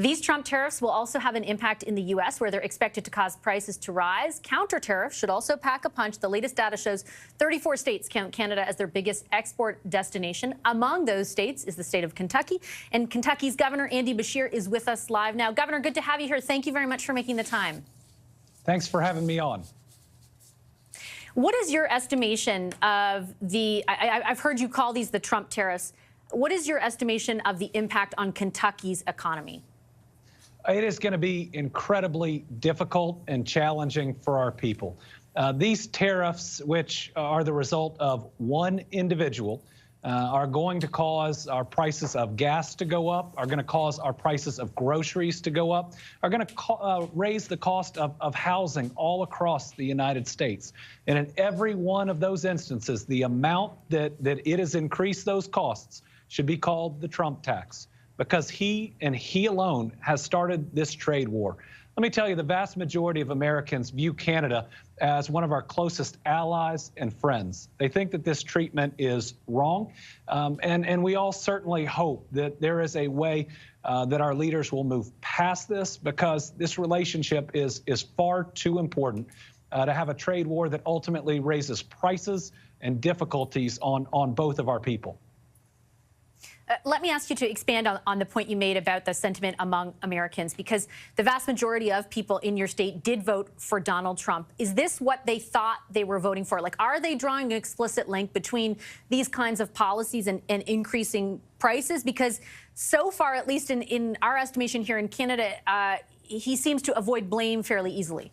These Trump tariffs will also have an impact in the U.S., where they're expected to cause prices to rise. Counter tariffs should also pack a punch. The latest data shows 34 states count Canada as their biggest export destination. Among those states is the state of Kentucky. And Kentucky's Governor Andy Beshear is with us live now. Governor, good to have you here. Thank you very much for making the time. Thanks for having me on. What is your estimation of I've heard you call these the Trump tariffs. What is your estimation of the impact on Kentucky's economy? It is going to be incredibly difficult and challenging for our people. These tariffs, which are the result of one individual, are going to cause our prices of gas to go up, are going to cause our prices of groceries to go up, are going to raise the cost of housing all across the United States. And in every one of those instances, the amount that it has increased those costs should be called the Trump tax, because he and he alone has started this trade war. Let me tell you, the vast majority of Americans view Canada as one of our closest allies and friends. They think that this treatment is wrong, and we all certainly hope that there is a way that our leaders will move past this, because this relationship is far too important to have a trade war that ultimately raises prices and difficulties on both of our people. Let me ask you to expand on the point you made about the sentiment among Americans, because the vast majority of people in your state did vote for Donald Trump. Is this what they thought they were voting for? Like, are they drawing an explicit link between these kinds of policies and increasing prices? Because so far, at least in our estimation here in Canada, he seems to avoid blame fairly easily.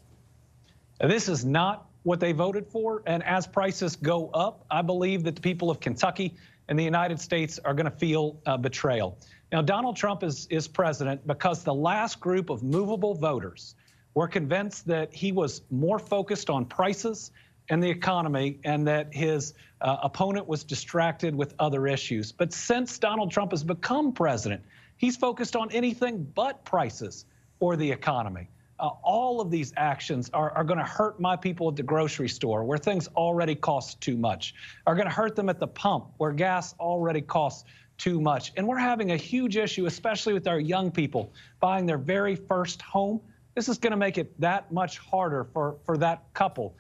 This is not what they voted for. And as prices go up, I believe that the people of Kentucky and the United States are going to feel betrayal. Now, Donald Trump is president because the last group of movable voters were convinced that he was more focused on prices and the economy, and that his opponent was distracted with other issues. But since Donald Trump has become president, he's focused on anything but prices or the economy. All of these actions are going to hurt my people at the grocery store, where things already cost too much, are going to hurt them at the pump, where gas already costs too much. And we're having a huge issue, especially with our young people buying their very first home. This is going to make it that much harder for that couple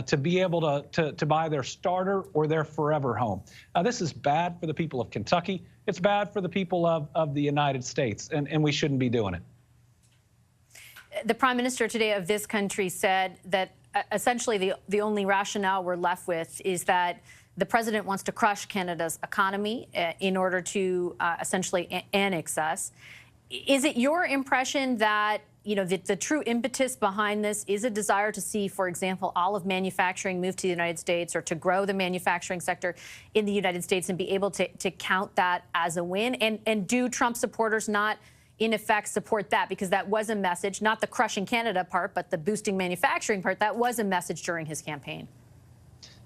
to be able to buy their starter or their forever home. This is bad for the people of Kentucky. It's bad for the people of the United States, and we shouldn't be doing it. The Prime Minister today of this country said that essentially the only rationale we're left with is that the president wants to crush Canada's economy in order to essentially annex us. Is it your impression that, you know, the true impetus behind this is a desire to see, for example, all of manufacturing move to the United States, or to grow the manufacturing sector in the United States and be able to count that as a win? And do Trump supporters not, in effect, support that? Because that was a message, not the crushing Canada part, but the boosting manufacturing part. That was a message during his campaign.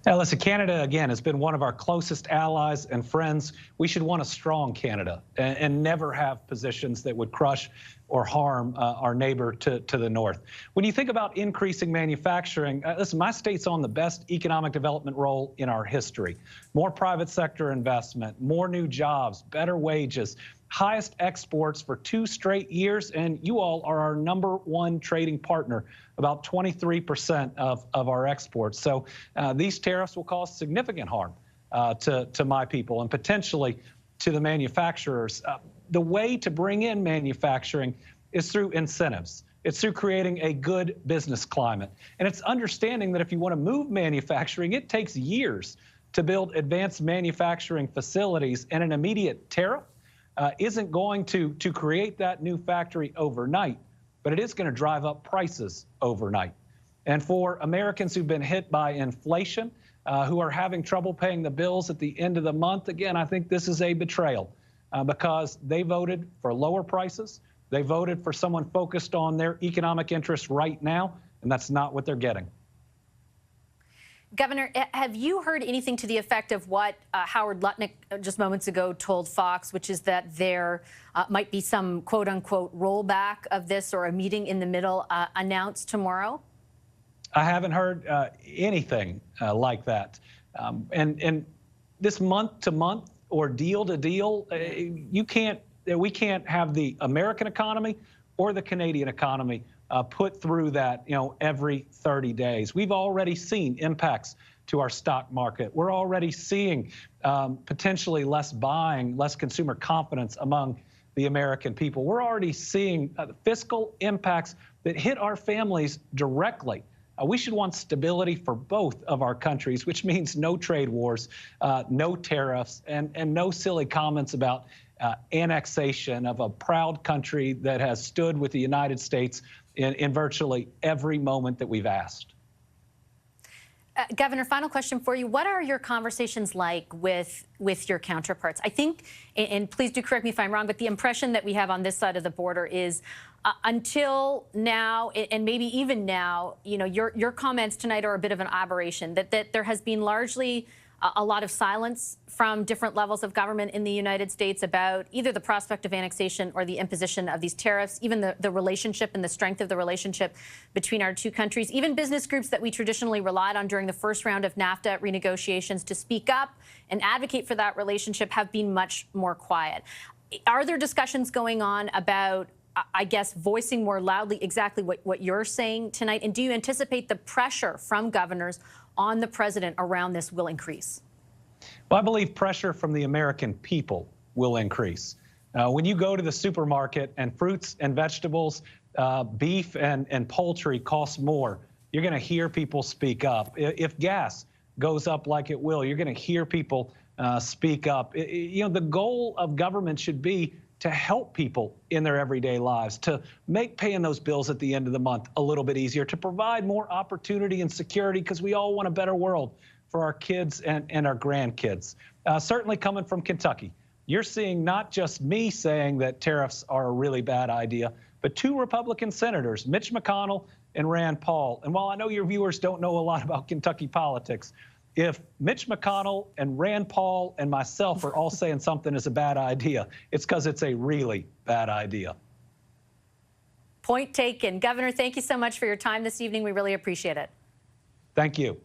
Now, listen, Canada, again, has been one of our closest allies and friends. We should want a strong Canada and never have positions that would crush or harm our neighbor to the north. When you think about increasing manufacturing, listen, my state's on the best economic development roll in our history. More private sector investment, more new jobs, better wages, highest exports for 2 straight years, and you all are our #1 trading partner, about 23% of our exports. So these tariffs will cause significant harm to my people and potentially to the manufacturers. The way to bring in manufacturing is through incentives. It's through creating a good business climate. And it's understanding that if you want to move manufacturing, it takes years to build advanced manufacturing facilities, and an immediate tariff isn't going to create that new factory overnight, but it is going to drive up prices overnight. And for Americans who've been hit by inflation, who are having trouble paying the bills at the end of the month, again, I think this is a betrayal because they voted for lower prices. They voted for someone focused on their economic interests right now, and that's not what they're getting. Governor, have you heard anything to the effect of what Howard Lutnick just moments ago told Fox, which is that there might be some quote-unquote rollback of this, or a meeting in the middle announced tomorrow? I haven't heard anything like that. And this month-to-month or deal-to-deal, you can't we can't have the American economy or the Canadian economy put through that, every 30 days. We've already seen impacts to our stock market. We're already seeing potentially less buying, less consumer confidence among the American people. We're already seeing fiscal impacts that hit our families directly. We should want stability for both of our countries, which means no trade wars, no tariffs, and no silly comments about annexation of a proud country that has stood with the United States in virtually every moment that we've asked. Governor, final question for you. What are your conversations like with your counterparts? I think, and please do correct me if I'm wrong, but the impression that we have on this side of the border is until now, and maybe even now, your comments tonight are a bit of an aberration, that there has been largely a lot of silence from different levels of government in the United States about either the prospect of annexation or the imposition of these tariffs, even the relationship and the strength of the relationship between our two countries. Even business groups that we traditionally relied on during the first round of NAFTA renegotiations to speak up and advocate for that relationship have been much more quiet. Are there discussions going on about, I guess, voicing more loudly exactly what you're saying tonight? And do you anticipate the pressure from governors on the president around this will increase? Well, I believe pressure from the American people will increase. When you go to the supermarket and fruits and vegetables, beef and poultry cost more, you're going to hear people speak up. If gas goes up like it will, you're going to hear people speak up. The goal of government should be to help people in their everyday lives, to make paying those bills at the end of the month a little bit easier, to provide more opportunity and security, because we all want a better world for our kids and our grandkids. Certainly coming from Kentucky, you're seeing not just me saying that tariffs are a really bad idea, but two Republican senators, Mitch McConnell and Rand Paul. And while I know your viewers don't know a lot about Kentucky politics, if Mitch McConnell and Rand Paul and myself are all saying something is a bad idea, it's because it's a really bad idea. Point taken. Governor, thank you so much for your time this evening. We really appreciate it. Thank you.